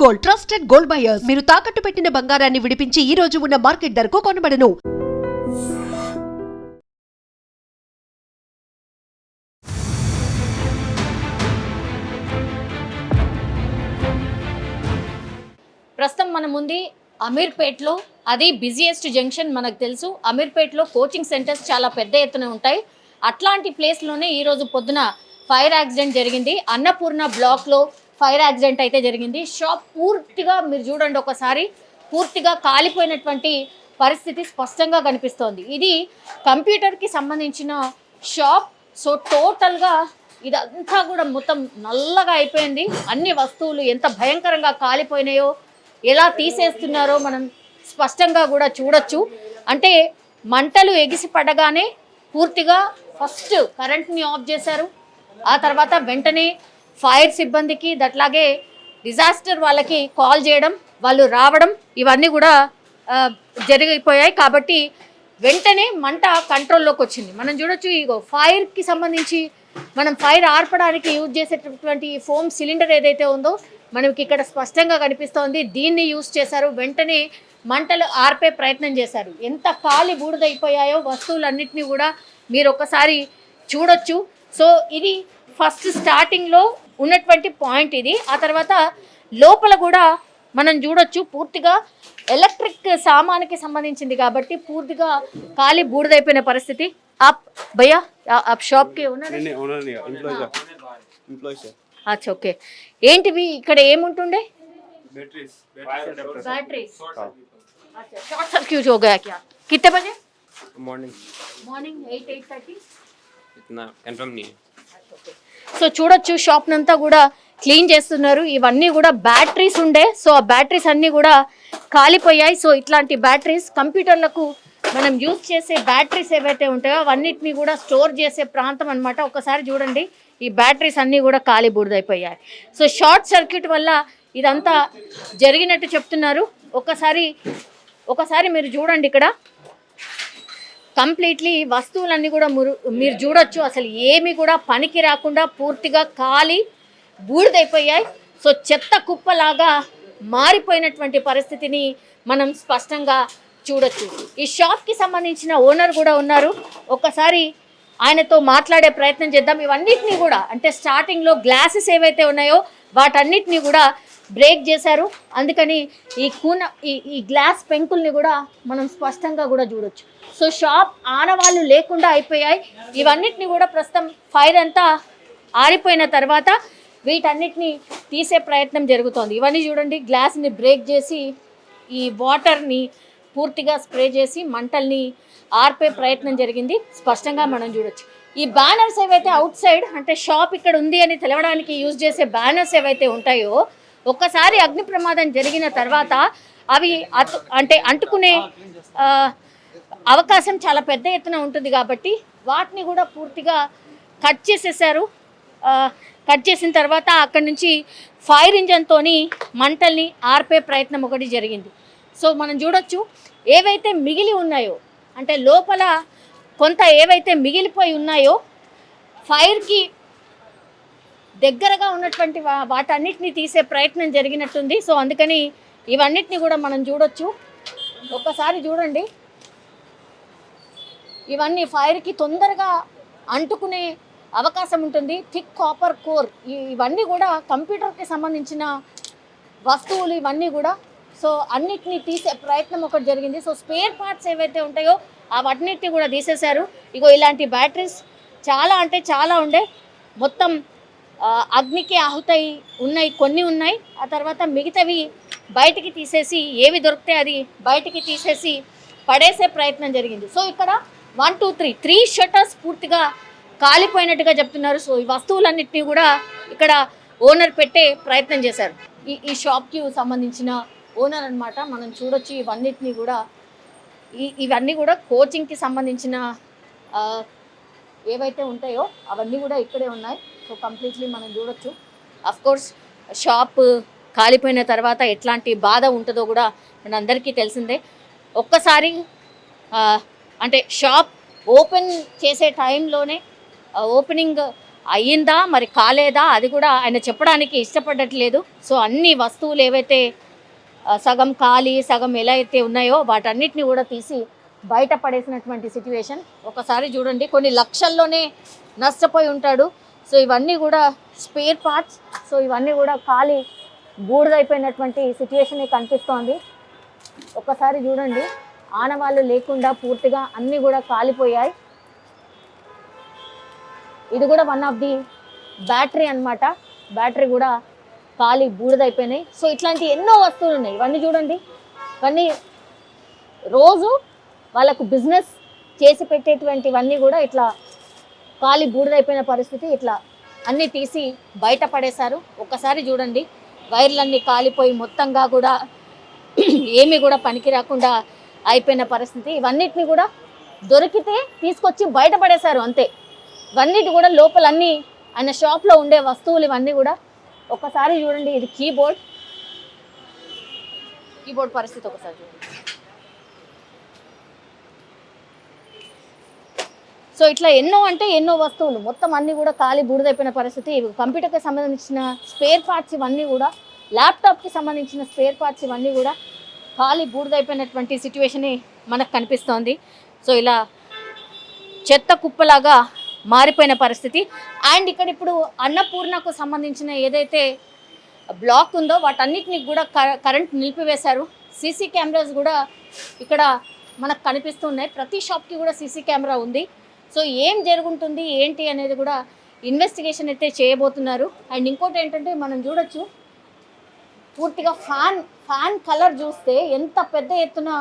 Gold, trusted gold buyers. మీరు తాకట్టు పెట్టిన బంగారాన్ని విడిపించి ఈ రోజు ఉన్న మార్కెట్ ధరకు కొనబడను. ప్రస్తుతం మన ముందు అమీర్పేట్లో, అది బిజియెస్ట్ జంక్షన్ మనకు తెలుసు. అమీర్పేట్లో కోచింగ్ సెంటర్స్ చాలా పెద్ద ఎత్తున ఉంటాయి. అట్లాంటి ప్లేస్లోనే ఈరోజు పొద్దున ఫైర్ యాక్సిడెంట్ జరిగింది. అన్నపూర్ణ బ్లాక్లో ఫైర్ యాక్సిడెంట్ అయితే జరిగింది. షాప్ పూర్తిగా మీరు చూడండి, ఒకసారి పూర్తిగా కాలిపోయినటువంటి పరిస్థితి స్పష్టంగా కనిపిస్తోంది. ఇది కంప్యూటర్కి సంబంధించిన షాప్. సో టోటల్గా ఇదంతా కూడా మొత్తం నల్లగా అయిపోయింది. అన్ని వస్తువులు ఎంత భయంకరంగా కాలిపోయినాయో, ఎలా తీసేస్తున్నారో మనం స్పష్టంగా కూడా చూడొచ్చు. అంటే మంటలు ఎగిసి పడగానే పూర్తిగా ఫస్ట్ కరెంట్ని ఆఫ్ చేశారు. ఆ తర్వాత వెంటనే ఫైర్ సిబ్బందికి, అట్లాగే డిజాస్టర్ వాళ్ళకి కాల్ చేయడం, వాళ్ళు రావడం, ఇవన్నీ కూడా జరిగిపోయాయి. కాబట్టి వెంటనే మంట కంట్రోల్లోకి వచ్చింది. మనం చూడొచ్చు, ఇగో ఫైర్కి సంబంధించి మనం ఫైర్ ఆర్పడానికి యూజ్ చేసేటటువంటి ఫోమ్ సిలిండర్ ఏదైతే ఉందో మనకి ఇక్కడ స్పష్టంగా కనిపిస్తోంది. దీన్ని యూజ్ చేశారు. వెంటనే మంటలు ఆర్పే ప్రయత్నం చేశారు. ఎంత కాలి బూడిదైపోయాయో వస్తువులన్నింటినీ కూడా మీరు ఒకసారి చూడొచ్చు. సో ఇది ఫస్ట్ స్టార్టింగ్లో ఉన్నటువంటి పాయింట్ ఇది. ఆ తర్వాత లోపల కూడా మనం చూడొచ్చు, పూర్తిగా ఎలక్ట్రిక్ సామాన్కి సంబంధించింది కాబట్టి పూర్తిగా కాలి బూడిదైపోయిన పరిస్థితి. आप भैया आप शॉप के ओनर हैं? नहीं ओनर नहीं, एम्प्लॉय से। अच्छा ओके. ఏంటివి ఇక్కడ ఏముంటుండే? Batteries batteries. अच्छा शॉर्ट सर्किट हो गया क्या? कितने बजे? मॉर्निंग 8:30. इतना कंफर्म नहीं है. సో చూడొచ్చు, షాప్ నంతా కూడా క్లీన్ చేస్తున్నారు. ఇవన్నీ కూడా బ్యాటరీస్ ఉండే. సో ఆ బ్యాటరీస్ అన్నీ కూడా కాలిపోయాయి. సో ఇట్లాంటి బ్యాటరీస్ కంప్యూటర్లకు మనం యూజ్ చేసే బ్యాటరీస్ ఏవైతే ఉంటాయో అవన్నిటిని కూడా స్టోర్ చేసే ప్రాంతం అనమాట. ఒకసారి చూడండి, ఈ బ్యాటరీస్ అన్నీ కూడా కాలి బూడిదైపోయాయి. సో షార్ట్ సర్క్యూట్ వల్ల ఇదంతా జరిగినట్టు చెప్తున్నారు. ఒకసారి మీరు చూడండి, ఇక్కడ కంప్లీట్లీ వస్తువులన్నీ కూడా మీరు చూడొచ్చు, అసలు ఏమి కూడా పనికి రాకుండా పూర్తిగా కాలి బూడిదైపోయాయి. సో చెత్త కుప్పలాగా మారిపోయినటువంటి పరిస్థితిని మనం స్పష్టంగా చూడొచ్చు. ఈ షాప్కి సంబంధించిన ఓనర్ కూడా ఉన్నారు. ఒక్కసారి ఆయనతో మాట్లాడే ప్రయత్నం చేద్దాం. ఇవన్నిటినీ కూడా, అంటే స్టార్టింగ్లో గ్లాసెస్ ఏవైతే ఉన్నాయో వాటన్నిటినీ కూడా బ్రేక్ చేశారు. అందుకని ఈ గ్లాస్ పెంకుల్ని కూడా మనం స్పష్టంగా కూడా చూడొచ్చు. సో షాప్ ఆనవాళ్ళు లేకుండా అయిపోయాయి. ఇవన్నిటిని కూడా ప్రస్తుతం ఫైర్ అంతా ఆరిపోయిన తర్వాత వీటన్నిటిని తీసే ప్రయత్నం జరుగుతోంది. ఇవన్నీ చూడండి, గ్లాస్ని బ్రేక్ చేసి ఈ వాటర్ని పూర్తిగా స్ప్రే చేసి మంటల్ని ఆర్పే ప్రయత్నం జరిగింది. స్పష్టంగా మనం చూడొచ్చు. ఈ బ్యానర్స్ ఏవైతే అవుట్ సైడ్, అంటే షాప్ ఇక్కడ ఉంది అని తెలవడానికి యూజ్ చేసే బ్యానర్స్ ఏవైతే ఉంటాయో, ఒక్కసారి అగ్ని ప్రమాదం జరిగిన తర్వాత అవి అంటుకునే అవకాశం చాలా పెద్ద ఎత్తున ఉంటుంది. కాబట్టి వాటిని కూడా పూర్తిగా కట్ చేసేసారు. కట్ చేసిన తర్వాత అక్కడి నుంచి ఫైర్ ఇంజన్తో మంటల్ని ఆర్పే ప్రయత్నం ఒకటి జరిగింది. సో మనం చూడొచ్చు, ఏవైతే మిగిలి ఉన్నాయో, అంటే లోపల కొంత ఏవైతే మిగిలిపోయి ఉన్నాయో ఫైర్కి దగ్గరగా ఉన్నటువంటి వాటన్నిటిని తీసే ప్రయత్నం జరిగినట్టుంది. సో అందుకని ఇవన్నిటిని కూడా మనం చూడొచ్చు. ఒక్కసారి చూడండి, ఇవన్నీ ఫైర్కి తొందరగా అంటుకునే అవకాశం ఉంటుంది. థిక్ కాపర్ కోర్, ఇవన్నీ కూడా కంప్యూటర్కి సంబంధించిన వస్తువులు ఇవన్నీ కూడా. సో అన్నిటినీ తీసే ప్రయత్నం ఒకటి జరిగింది. సో స్పేర్ పార్ట్స్ ఏవైతే ఉంటాయో అవన్నిటిని కూడా తీసేశారు. ఇగో ఇలాంటి బ్యాటరీస్ చాలా, అంటే చాలా ఉండే. మొత్తం అగ్నికి ఆహుతై ఉన్నాయి, కొన్ని ఉన్నాయి. ఆ తర్వాత మిగతావి బయటికి తీసేసి, ఏవి దొరికితే అది బయటికి తీసేసి పడేసే ప్రయత్నం జరిగింది. సో ఇక్కడ 1 2 3 షట్టర్స్ పూర్తిగా కాలిపోయినట్టుగా చెప్తున్నారు. సో ఈ వస్తువులన్నింటినీ కూడా ఇక్కడ ఓనర్ పెట్టే ప్రయత్నం చేశారు. ఈ షాప్కి సంబంధించిన ఓనర్ అనమాట. మనం చూడొచ్చు, ఇవన్నిటినీ కూడా ఇవన్నీ కూడా కోచింగ్కి సంబంధించిన ఏవైతే ఉంటాయో అవన్నీ కూడా ఇక్కడే ఉన్నాయి. సో కంప్లీట్లీ మనం చూడొచ్చు. అఫ్కోర్స్ షాప్ కాలిపోయిన తర్వాత ఎట్లాంటి బాధ ఉంటుందో కూడా మనందరికీ తెలిసిందే. ఒక్కసారి అంటే షాప్ ఓపెన్ చేసే టైంలోనే ఓపెనింగ్ అయ్యిందా మరి కాలేదా అది కూడా ఆయన చెప్పడానికి ఇష్టపడట్లేదు. సో అన్ని వస్తువులు ఏవైతే సగం ఖాళీ సగం ఎలా అయితే ఉన్నాయో వాటన్నిటిని కూడా తీసి బయట పడేసినటువంటి సిచ్యువేషన్. ఒకసారి చూడండి, కొన్ని లక్షల్లోనే నష్టపోయి ఉంటాడు. సో ఇవన్నీ కూడా స్పేర్ పార్ట్స్. సో ఇవన్నీ కూడా ఖాళీ బూడిదైపోయినటువంటి సిచ్యువేషన్ కనిపిస్తోంది. ఒకసారి చూడండి, ఆనవాళ్ళు లేకుండా పూర్తిగా అన్నీ కూడా కాలిపోయాయి. ఇది కూడా వన్ ఆఫ్ ది బ్యాటరీ అన్నమాట. బ్యాటరీ కూడా ఖాళీ బూడిదైపోయినాయి. సో ఇట్లాంటి ఎన్నో వస్తువులు ఉన్నాయి. ఇవన్నీ చూడండి, ఇవన్నీ రోజు వాళ్ళకు బిజినెస్ చేసి పెట్టేటువంటివన్నీ కూడా ఇట్లా ఖాళీ బూడిదైపోయిన పరిస్థితి. ఇట్లా అన్నీ తీసి బయట పడేశారు. ఒక్కసారి చూడండి, వైర్లన్నీ కాలిపోయి మొత్తంగా కూడా ఏమీ కూడా పనికి రాకుండా అయిపోయిన పరిస్థితి. ఇవన్నిటిని కూడా దొరికితే తీసుకొచ్చి బయట పడేశారు అంతే. ఇవన్నిటి కూడా లోపలన్నీ ఆయన షాప్లో ఉండే వస్తువులు ఇవన్నీ కూడా. ఒకసారి చూడండి, ఇది కీబోర్డ్ పరిస్థితి ఒకసారి చూడండి. సో ఇట్లా ఎన్నో అంటే ఎన్నో వస్తువులు మొత్తం అన్నీ కూడా ఖాళీ బూడిదైపోయిన పరిస్థితి. కంప్యూటర్కి సంబంధించిన స్పేర్ పార్ట్స్ ఇవన్నీ కూడా, ల్యాప్టాప్కి సంబంధించిన స్పేర్ పార్ట్స్ ఇవన్నీ కూడా ఖాళీ బూడిదైపోయినటువంటి సిచ్యువేషన్ మనకు కనిపిస్తోంది. సో ఇలా చెత్త కుప్పలాగా మారిపోయిన పరిస్థితి. అండ్ ఇక్కడ ఇప్పుడు అన్నపూర్ణకు సంబంధించిన ఏదైతే బ్లాక్ ఉందో వాటన్నిటిని కూడా కరెంట్ నిలిపివేశారు. సీసీ కెమెరాస్ కూడా ఇక్కడ మనకు కనిపిస్తున్నాయి. ప్రతి షాప్కి కూడా సీసీ కెమెరా ఉంది. సో ఏం జరుగుతుంది ఏంటి అనేది కూడా ఇన్వెస్టిగేషన్ అయితే చేయబోతున్నారు. అండ్ ఇంకోటి ఏంటంటే మనం చూడొచ్చు, పూర్తిగా ఫ్యాన్ కలర్ చూస్తే ఎంత పెద్ద ఎత్తున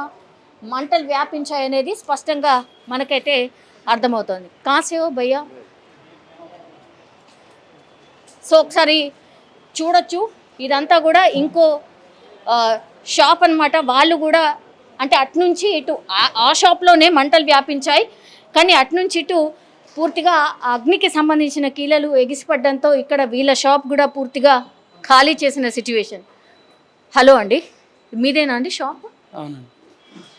మంటలు వ్యాపించాయనేది స్పష్టంగా మనకైతే అర్థమవుతుంది. కాసేవో భయ్యా, సో ఒకసారి చూడొచ్చు, ఇదంతా కూడా ఇంకో షాప్ అన్నమాట. వాళ్ళు కూడా అంటే అటునుంచి ఇటు ఆ షాప్లోనే మంటలు వ్యాపించాయి, కానీ అటునుంచి ఇటు పూర్తిగా అగ్నికి సంబంధించిన కీలలు ఎగిసిపడడంతో ఇక్కడ వీళ్ళ షాప్ కూడా పూర్తిగా ఖాళీ చేసిన సిచ్యువేషన్. హలో అండి, మీదేనా అండి షాప్? అవునండి,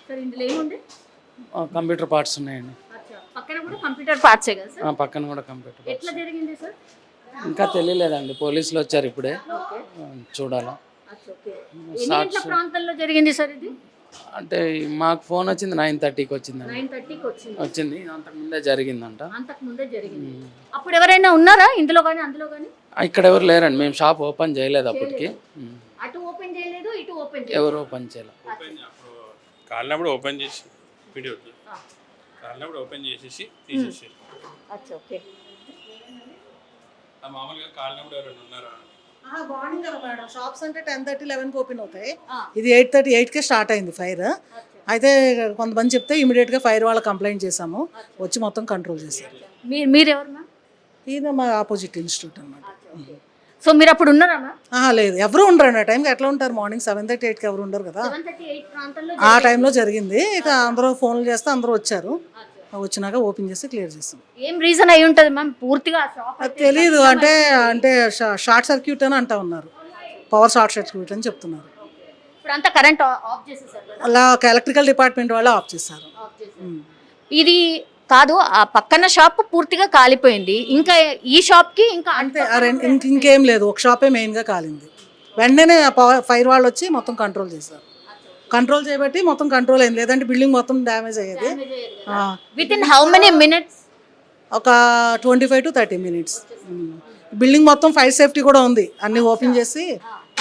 సార్ ఇందులో ఏముంది? కంప్యూటర్ పార్ట్స్ ఉన్నాయండి. పక్కన కూడా కంప్యూటర్ పార్ట్సే కదా సార్? పక్కన కూడా కంప్యూటర్ పార్ట్స్. ఎట్లా జరిగింది సార్? ఇంకా తెలియలేదండి, పోలీసులు వచ్చారు ఇప్పుడే, చూడాలా. ఎన్ని ప్రాంతాల్లో జరిగింది సార్ ఇది? అంటే మాకు ఫోన్ వచ్చింది 9:30కి వచ్చిందండి. 9:30కి వచ్చింది, అంతకుముందే జరిగిందంట. అంతకుముందే జరిగింది. అప్పుడు ఎవరైనా ఉన్నారా ఇందులో కానీ అందులో కానీ? ఇక్కడ ఎవరు లేరండి, మేము షాప్ ఓపెన్ చేయలేదు అప్పటికి. అటు ఓపెన్ చేయలేదు, ఇటు ఓపెన్ చేయలేదు. ఎవరు ఓపెన్ చేయలేదు. కాలినప్పుడు ఓపెన్ చేసి వీడియో కాలినప్పుడు ఓపెన్ చేసేసి తీసేసి ఓకే. మామూలుగా కాలినప్పుడు ఎవరైనా ఉన్నారా? మార్నింగ్ కదా మేడం, షాప్స్ అంటే 10:30, 11కి ఓపెన్ అవుతాయి. ఇది 8:30, 8కే స్టార్ట్ అయింది ఫైర్. అయితే కొంతమంది చెప్తే ఇమీడియట్గా ఫైర్ వాళ్ళ కంప్లైంట్ చేసాము, వచ్చి మొత్తం కంట్రోల్ చేశారు. మీరు ఎవరు మ్యామ్? ఇది మా ఆపోజిట్ ఇన్స్టిట్యూట్ అనమాట. సో మీరు అప్పుడు ఉన్నారా మ్యామ్? లేదు, ఎవరు ఉండరు. ఆ టైంకి ఎట్లా ఉంటారు? మార్నింగ్ 7:30, 8కి ఎవరు ఉండరు కదా. 7:38 ప్రాంతంలో ఆ టైంలో జరిగింది. ఇక అందరూ ఫోన్లు చేస్తే అందరూ వచ్చారు, వచ్చినాక ఓపెన్ చేసి క్లియర్ చేస్తాం. ఏం రీజన్ అయి ఉంటుంది మ్యామ్? పూర్తిగా అది తెలీదు, అంటే షార్ట్ సర్క్యూట్ అని అంటా ఉన్నారు, పవర్ షార్ట్ సర్క్యూట్ అని చెప్తున్నారు. ఇప్పుడు అంతా కరెంట్ ఆఫ్ చేసేసారు కదా? అలా ఎలక్ట్రికల్ డిపార్ట్మెంట్ వాళ్ళు ఆఫ్ చేశారు. ఇది కాదు, ఆ పక్కన షాప్ పూర్తిగా కాలిపోయింది, ఇంకా ఈ షాప్ కి ఇంకా అంతే, ఇంకేం లేదు, ఒక షాపే మెయిన్గా కాలింది. వెంటనే ఫైర్ వాళ్ళు వచ్చి మొత్తం కంట్రోల్ చేశారు. కంట్రోల్ చేయబట్టి మొత్తం కంట్రోల్ అయింది, లేదంటే బిల్డింగ్ మొత్తం డ్యామేజ్ అయ్యేది. With in how many minutes? ఒక 25 to 30 minutes. బిల్డింగ్ మొత్తం ఫైర్ సేఫ్టీ కూడా ఉంది, అన్ని ఓపెన్ చేసి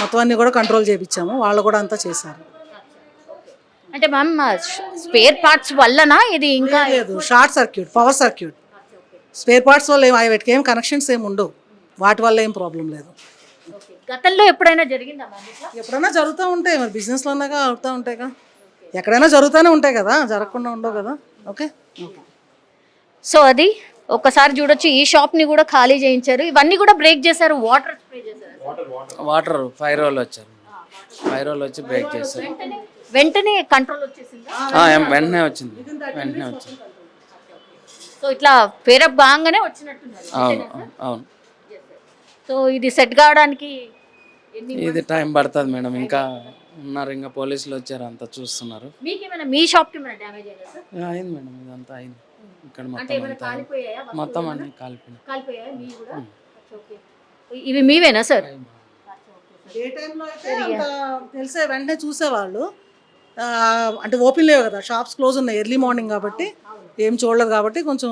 మొత్తం అన్ని కూడా కంట్రోల్ చేయించాము, వాళ్ళు కూడా అంతా చేశారు. అంటే మ్యామ్ స్పేర్ పార్ట్స్ వల్లనా ఇది? ఇంకా లేదు, short circuit, power circuit. Spare parts వల్ల వాటికి ఏం కనెక్షన్స్ ఏమి ఉండవు, వాటి వల్ల ఏం ప్రాబ్లం లేదు. గతంలో ఎప్పుడైనా జరిగిందా మ్యామ్ ఇట్లా? ఎప్పుడైనా జరుగుతూ ఉంటాయి, మరి బిజినెస్లో ఉన్నాగా అవుతూ ఉంటాయిగా, ఎక్కడైనా జరుగుతూనే ఉంటాయి కదా, జరగకుండా ఉండవు కదా. ఓకే. సో అది ఒక్కసారి చూడొచ్చు, ఈ షాప్ని కూడా ఖాళీ చేయించారు, ఇవన్నీ కూడా బ్రేక్ చేశారు, వాటర్ స్ప్రే చేశారు. వాటర్ ఫైర్ వాళ్ళు వచ్చారు, ఫైర్ వాళ్ళు వచ్చి బ్రేక్ చేశారు. వెంటనే కంట్రోల్ వచ్చేసింది. వెంటనే వచ్చింది. సో ఇట్లా పేరప్ బాగానే వచ్చినట్టున్నారు. అవును. సో ఇది సెట్ కావడానికి ఇది టైం పడుతుంది మేడం, ఇంకా ఉన్నారు, ఇంకా పోలీసులు వచ్చారు, అంతా చూస్తున్నారు. మీకేమైనా మీ షాప్కి ఏమైనా డ్యామేజ్ అయిందా సార్? అయింది మేడం, ఇదంతా అయింది. ఇక్కడ అంటే మొత్తం ఏమైనా అంతా కాలిపోయాయా వస్తువులు మొత్తం ఏమైనా? అన్ని కాలిపోయినాయి. కాలిపోయాయా మీ కూడా ఓకే. ఇవి మీవేనా సార్? ఏ టైంలో అయితే అంత తెలిసే వెంటనే చూసేవాళ్ళు. అంటే ఓపెన్ లేవు కదా, షాప్స్ క్లోజ్ ఉన్నాయి ఎర్లీ మార్నింగ్ కాబట్టి ఏం చూడలేదు కాబట్టి కొంచెం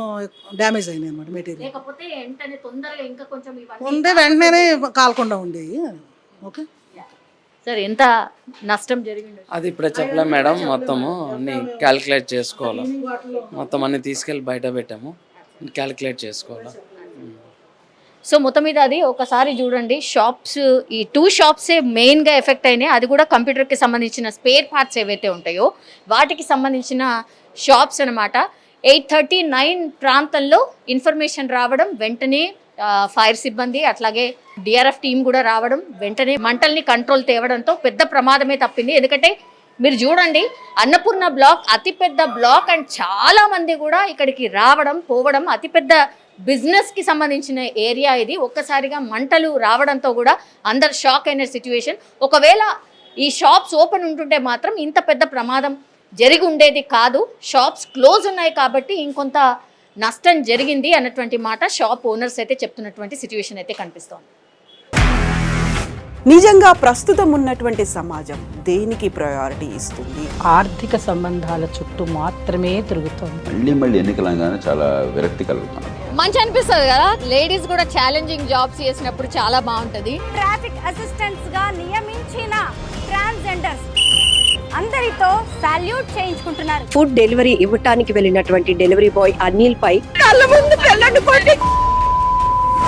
డ్యామేజ్ అయినాయి అన్నమాట మెటీరియల్. లేకపోతే వెంటనే తొందరగా ఇంకా కొంచెం ఇవన్నీ ఉంటే వెంటనే కాలకుండా ఉండేవి. ఓకే సార్ ఎంత నష్టం జరిగింది? అది ఇప్పుడే చెప్పలేం మేడం, మొత్తము అన్ని క్యాలిక్యులేట్ చేసుకోవాలి. మొత్తం అన్ని తీసుకెళ్ళి బయట పెట్టాము, క్యాలిక్యులేట్ చేసుకోవాలి. సో మొత్తం మీద అది ఒకసారి చూడండి, షాప్స్ ఈ 2 షాప్సే మెయిన్గా ఎఫెక్ట్ అయినాయి. అది కూడా కంప్యూటర్కి సంబంధించిన స్పేర్ పార్ట్స్ ఏవైతే ఉంటాయో వాటికి సంబంధించిన షాప్స్ అనమాట. 8:39 ప్రాంతంలో ఇన్ఫర్మేషన్ రావడం, వెంటనే ఫైర్ సిబ్బంది అట్లాగే డిఆర్ఎఫ్ టీం కూడా రావడం, వెంటనే మంటల్ని కంట్రోల్ తేవడంతో పెద్ద ప్రమాదమే తప్పింది. ఎందుకంటే మీరు చూడండి, అన్నపూర్ణ బ్లాక్ అతిపెద్ద బ్లాక్ అండ్ చాలా మంది కూడా ఇక్కడికి రావడం పోవడం, అతిపెద్ద బిజినెస్కి సంబంధించిన ఏరియా ఇది. ఒక్కసారిగా మంటలు రావడంతో కూడా అందరు షాక్ అయిన సిచ్యువేషన్. ఒకవేళ ఈ షాప్స్ ఓపెన్ ఉంటుంటే మాత్రం ఇంత పెద్ద ప్రమాదం జరిగి ఉండేది కాదు. షాప్స్ క్లోజ్ ఉన్నాయి కాబట్టి ఇంకొంత నష్టం జరిగింది అన్నటువంటి మాట షాప్ ఓనర్స్ అయితే చెప్తున్నటువంటి సిచ్యువేషన్ అయితే కనిపిస్తోంది. నిజంగా ప్రస్తుతం ఉన్నటువంటి సమాజం దేనికి ప్రయారిటీ ఇస్తుంది? ఆర్థిక సంబంధాల చుట్టూ మాత్రమే తిరుగుతోంది. మళ్ళీ ఎన్నికలంగానే చాలా విరక్తి కలుగుతాం. మంచి అనిపిస్తుంది కదా, లేడీస్ కూడా ఛాలెంజింగ్ జాబ్స్ చేసినప్పుడు చాలా బాగుంటుంది. ట్రాఫిక్ అసిస్టెంట్స్ గా నియమించిన ట్రాన్స్జెండర్స్ అందరితో సాల్యూట్ చేయించుకుంటున్నారు. ఫుడ్ డెలివరీ ఇవ్వటానికి వెళ్ళినటువంటి డెలివరీ బాయ్ అనిల్ పై కళ్ళ ముందు పెళ్ళండి